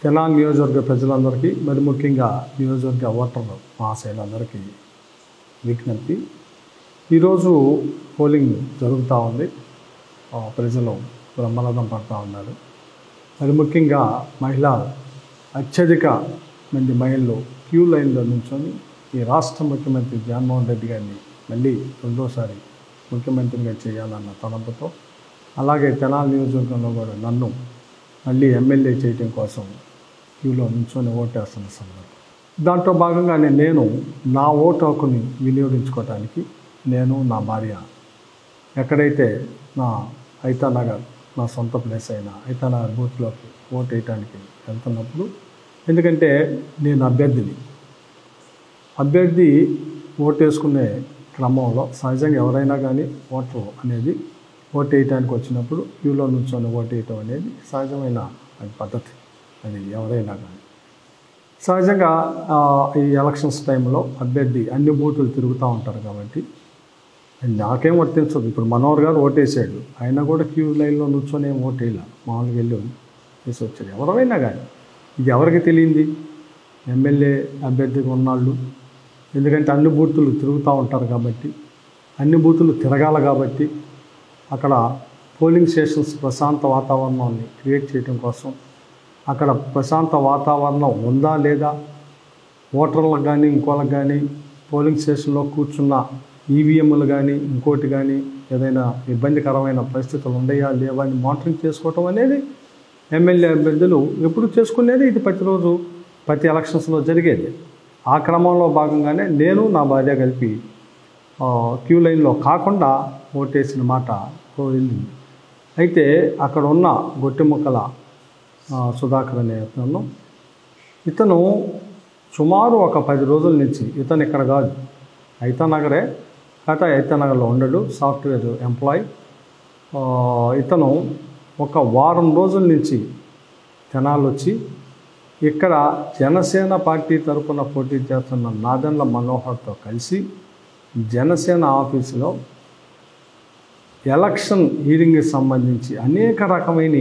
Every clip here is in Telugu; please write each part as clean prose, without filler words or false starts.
తెనాలి నియోజకవర్గ ప్రజలందరికీ మరి ముఖ్యంగా నియోజకవర్గ ఓటర్ మహాశయులందరికీ విజ్ఞప్తి. ఈరోజు పోలింగ్ జరుగుతూ ఉంది. ప్రజలు బ్రహ్మరథం పడుతూ ఉన్నారు. మరి ముఖ్యంగా అత్యధిక మంది మహిళలు క్యూ లైన్లో నుంచొని ఈ రాష్ట్ర ముఖ్యమంత్రి జగన్మోహన్ రెడ్డి గారిని మళ్ళీ రెండోసారి ముఖ్యమంత్రిగా చేయాలన్న తలంపుతో, అలాగే తెనాలి నియోజకవర్గంలో కూడా నన్ను మళ్ళీ ఎమ్మెల్యే చేయడం కోసం క్యూలో నుంచొని ఓటేస్తున్న సందర్భం. దాంట్లో భాగంగానే నేను నా ఓటు హక్కుని వినియోగించుకోవడానికి నేను నా భార్య ఎక్కడైతే నా ఐతానగర్ నా సొంత ప్లేస్ అయిన ఐతానగర్ బూత్లోకి ఓటు వేయడానికి వెళ్తున్నప్పుడు, ఎందుకంటే నేను అభ్యర్థి ఓటు వేసుకునే క్రమంలో సహజంగా ఎవరైనా కానీ ఓటు అనేది ఓటు వేయడానికి వచ్చినప్పుడు క్యూలో నుంచొని ఓటు వేయటం అనేది సహజమైన పద్ధతి. అది ఎవరైనా కానీ సహజంగా ఈ ఎలక్షన్స్ టైంలో అభ్యర్థి అన్ని బూతులు తిరుగుతూ ఉంటారు కాబట్టి నాకేం వర్తించదు. ఇప్పుడు మనోహర్ గారు ఓటేసాడు, ఆయన కూడా క్యూ లైన్లో నుంచొని ఏం ఓటు వేయాల, మామూలుగా వెళ్ళి వేసి వచ్చాడు. ఎవరైనా కానీ ఇది ఎవరికి తెలియంది? ఎమ్మెల్యే అభ్యర్థిగా ఉన్నాళ్ళు. ఎందుకంటే అన్ని బూతులు తిరుగుతూ ఉంటారు కాబట్టి, అన్ని బూతులు తిరగాల కాబట్టి అక్కడ పోలింగ్ స్టేషన్స్ ప్రశాంత వాతావరణాన్ని క్రియేట్ చేయడం కోసం, అక్కడ ప్రశాంత వాతావరణం ఉందా లేదా, ఓటర్లకు కానీ ఇంకోళ్ళకి కానీ పోలింగ్ స్టేషన్లో కూర్చున్న ఈవీఎంలు కానీ ఇంకోటి కానీ ఏదైనా ఇబ్బందికరమైన పరిస్థితులు ఉన్నాయా లేవా అని మానిటరింగ్ చేసుకోవటం అనేది ఎమ్మెల్యే అభ్యర్థులు ఎప్పుడు చేసుకునేది. ఇది ప్రతి ఎలక్షన్స్లో జరిగేది. ఆ క్రమంలో భాగంగానే నేను నా భార్య కలిపి క్యూ లైన్లో కాకుండా ఓటేసిన మాట పోయింది. అయితే అక్కడ ఉన్న గొట్టిముక్కల సుధాకర్ అనే ఇతను సుమారు ఒక 10 రోజుల నుంచి, ఇతను ఇక్కడ కాదు ఐతానగరే, కాకపోతే ఐతానగర్లో ఉండడు, సాఫ్ట్వేర్ ఎంప్లాయ్. ఇతను ఒక వారం రోజుల నుంచి తెనాలి వచ్చి ఇక్కడ జనసేన పార్టీ తరఫున పోటీ చేస్తున్న నాదెండ్ల మనోహర్తో కలిసి జనసేన ఆఫీసులో ఎలక్షన్ హీరింగ్కి సంబంధించి అనేక రకమైన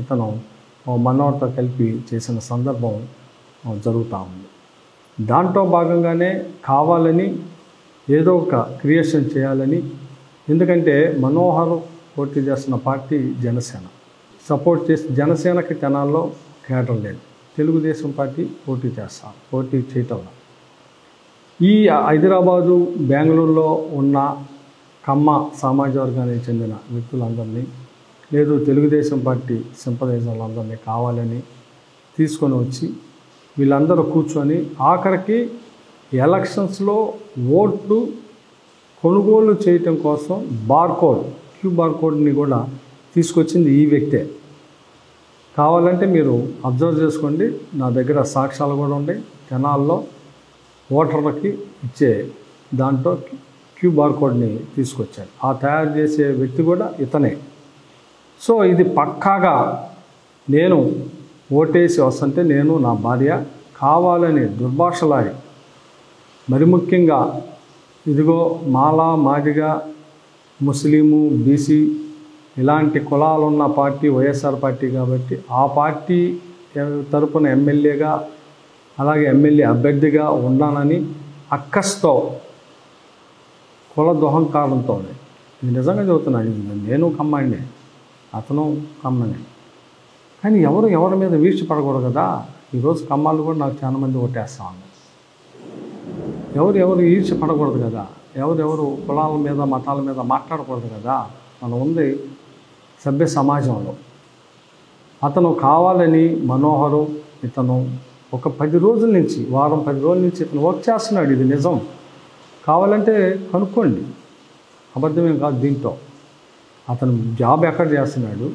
ఇతను మనోహర్తో కలిపి చేసిన సందర్భం జరుగుతూ ఉంది. దాంట్లో భాగంగానే కావాలని ఏదో ఒక క్రియేషన్ చేయాలని, ఎందుకంటే మనోహర్ పోటీ చేస్తున్న పార్టీ జనసేన సపోర్ట్ చేసి, జనసేనకి తెనాల్లో కేడర్ లేదు, తెలుగుదేశం పార్టీ పోటీ చేయటం. ఈ హైదరాబాదు బెంగళూరులో ఉన్న కమ్మ సామాజిక వర్గానికి చెందిన వ్యక్తులందరినీ, లేదు తెలుగుదేశం పార్టీ సింపథైజర్లందరినీ కావాలని తీసుకొని వచ్చి వీళ్ళందరూ కూర్చొని ఆఖరికి ఎలక్షన్స్లో ఓట్లు కొనుగోలు చేయటం కోసం క్యూ బార్కోడ్ని కూడా తీసుకొచ్చింది ఈ వ్యక్తే. కావాలంటే మీరు అబ్జర్వ్ చేసుకోండి, నా దగ్గర సాక్ష్యాలు కూడా ఉన్నాయి. తెనాల్లో ఓటర్లకి ఇచ్చే దాంట్లో క్యూ బార్కోడ్ని తీసుకొచ్చాడు. ఆ తయారు చేసే వ్యక్తి కూడా ఇతనే. సో ఇది పక్కాగా నేను ఓటేసి వస్తుంటే నేను నా భార్య కావాలని దుర్భాషలాడి, మరి ముఖ్యంగా ఇదిగో మాలా మాదిగా ముస్లిము బీసీ ఇలాంటి కులాలున్న పార్టీ వైఎస్ఆర్ పార్టీ కాబట్టి ఆ పార్టీ తరపున ఎమ్మెల్యేగా అలాగే ఎమ్మెల్యే అభ్యర్థిగా ఉన్నానని అక్కస్తో కుల దొహంకారంతో, ఇది నిజంగా చెబుతున్నాను, నేను కమ్మాడినే అతను కమ్మనే, కానీ ఎవరి మీద వీழ்చి పడకూడదు కదా. ఈరోజు కమ్మాలు కూడా నాకు చాలా మంది ఓటేస్తా ఉన్నారు. ఎవరు ఈర్చి పడకూడదు కదా, ఎవరు కులాల మీద మతాల మీద మాట్లాడకూడదు కదా. మనం ఉంది సభ్య సమాజంలో. అతను కావాలని మనోహరు ఇతను ఒక 10 రోజుల నుంచి, వారం 10 రోజుల నుంచి ఇతను వర్క్ చేస్తున్నాడు. ఇది నిజం, కావాలంటే కనుక్కోండి, అబద్ధమేం కాదు. దీంట్లో అతను జాబ్ ఎక్కడ చేస్తున్నాడు,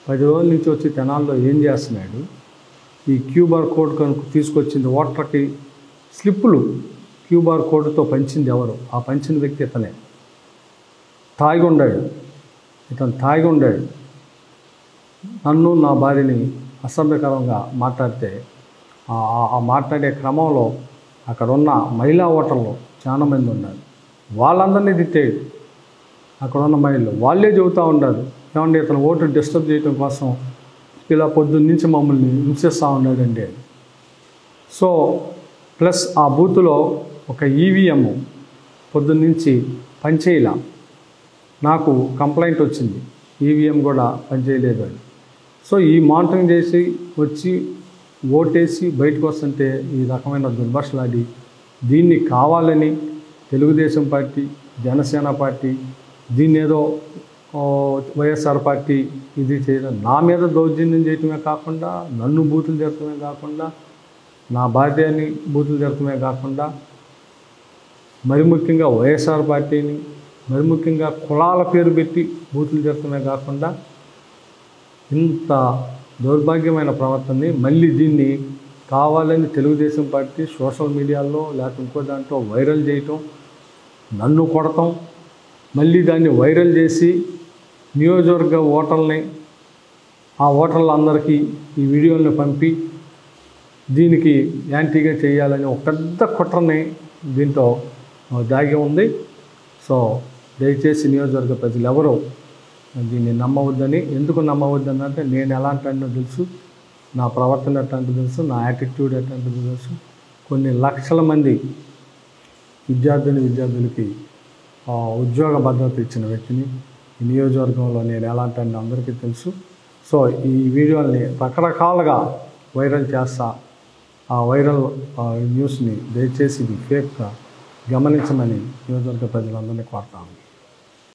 10 రోజుల నుంచి వచ్చి తెనాల్లో ఏం చేస్తున్నాడు, ఈ క్యూబార్ కోడ్ తీసుకొచ్చింది ఓటర్కి స్లిప్పులు క్యూబార్ కోడ్తో పంచింది ఎవరు, ఆ పంచిన వ్యక్తి ఇతనే. తాగి ఉండాడు, నన్ను నా భార్యని అసభ్యకరంగా మాట్లాడితే ఆ మాట్లాడే క్రమంలో అక్కడ ఉన్న మహిళా ఓటర్లు చాలామంది ఉన్నారు, వాళ్ళందరినీ తిట్టాడు. అక్కడ ఉన్న మహిళలు వాళ్ళే చెబుతూ ఉన్నారు, ఏమంటే ఇతను ఓటు డిస్టర్బ్ చేయడం కోసం ఇలా పొద్దున్న నుంచి మమ్మల్ని హింసిస్తూ ఉన్నాడండి. సో ప్లస్ ఆ బూత్లో ఒక ఈవీఎం పొద్దున్నుంచి పనిచేయలా, నాకు కంప్లైంట్ వచ్చింది ఈవీఎం కూడా పనిచేయలేదు అని. సో ఈ మానిటరింగ్ చేసి వచ్చి ఓటేసి బయటకు వస్తుంటే ఈ రకమైన దుర్భాషలాడి దీన్ని కావాలని తెలుగుదేశం పార్టీ, జనసేన పార్టీ దీన్ని ఏదో వైఎస్ఆర్ పార్టీ ఇది చేయడం, నా మీద దౌర్జన్యం చేయటమే కాకుండా, నన్ను బూతులు జరగటమే కాకుండా, నా భార్యని బూతులు జరగటమే కాకుండా, మరి ముఖ్యంగా వైఎస్ఆర్ పార్టీని, మరి ముఖ్యంగా కులాల పేరు పెట్టి బూతులు జరగటమే కాకుండా ఇంత దౌర్భాగ్యమైన ప్రవర్తనని మళ్ళీ దీన్ని కావాలని తెలుగుదేశం పార్టీ సోషల్ మీడియాలో లేకపోతే ఇంకో దాంట్లో వైరల్ చేయటం, నన్ను కొడటం, మళ్ళీ దాన్ని వైరల్ చేసి నియోజకవర్గ ఓటర్లని, ఆ ఓటర్లందరికీ ఈ వీడియోలను పంపి దీనికి యాంటీగా చేయాలని ఒక పెద్ద కుట్రని దీంట్లో దాగి ఉంది. సో దయచేసి నియోజకవర్గ ప్రజలు ఎవరో దీన్ని నమ్మవద్దని. ఎందుకు నమ్మవద్దని అంటే నేను ఎలాంటి అంటే తెలుసు, నా ప్రవర్తన ఎట్లాంటి తెలుసు, నా యాటిట్యూడ్ ఎట్లాంటిది తెలుసు. కొన్ని లక్షల మంది విద్యార్థులకి ఉద్యోగ భద్రత ఇచ్చిన వ్యక్తిని. ఈ నియోజకవర్గంలో నేను ఎలాంటి అంటే అందరికీ తెలుసు. సో ఈ వీడియోని రకరకాలుగా వైరల్ చేస్తా, ఆ వైరల్ న్యూస్ని దయచేసి ఇది ఫేక్గా గమనించమని నియోజకవర్గ ప్రజలందరినీ కోరుతాను.